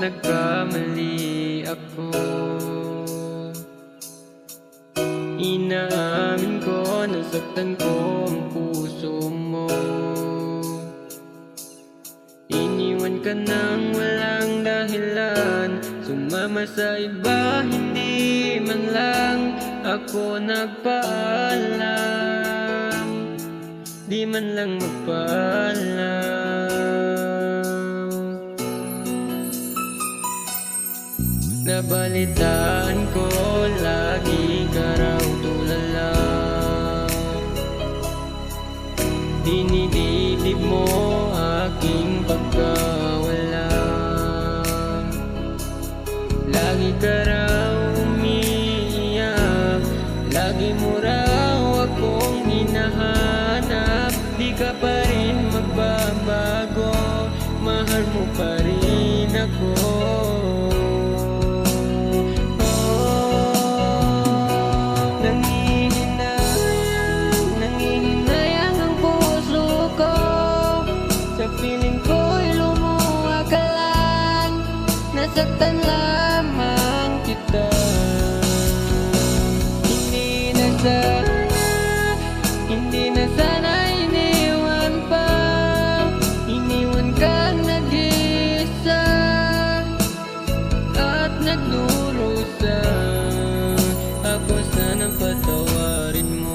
nagkamali ako. Inaamin ko, nasaktan ko ang puso mo. Iniwan ka nang walang dahilan, sumama sa iba, hindi man lang ako nagpaalam, di man lang magpaalam. Nabalitaan ko, lagi ka raw tulala. Dinidibdib mo aking pagkawala. Lagi ka raw umiiyak, lagi mo raw akong hinahanap. Di ka pa rin magbabago, mahal mo pa rin ako. Piling ko'y lumuha ka lang, nasaktan lamang kita. Hindi na sana iniwan pa, iniwan kang nag-iisa at nagdurusa. Ako sana patawarin mo.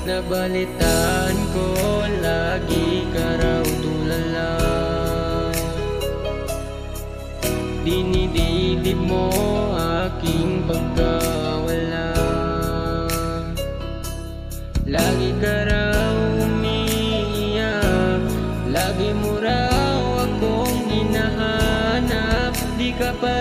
Nabalitaan ko, lagi ka raw tulala. Dinidibdib mo aking pagkawala. Lagi ka raw umiiyak, lagi mo raw akong hinahanap. Di ka pa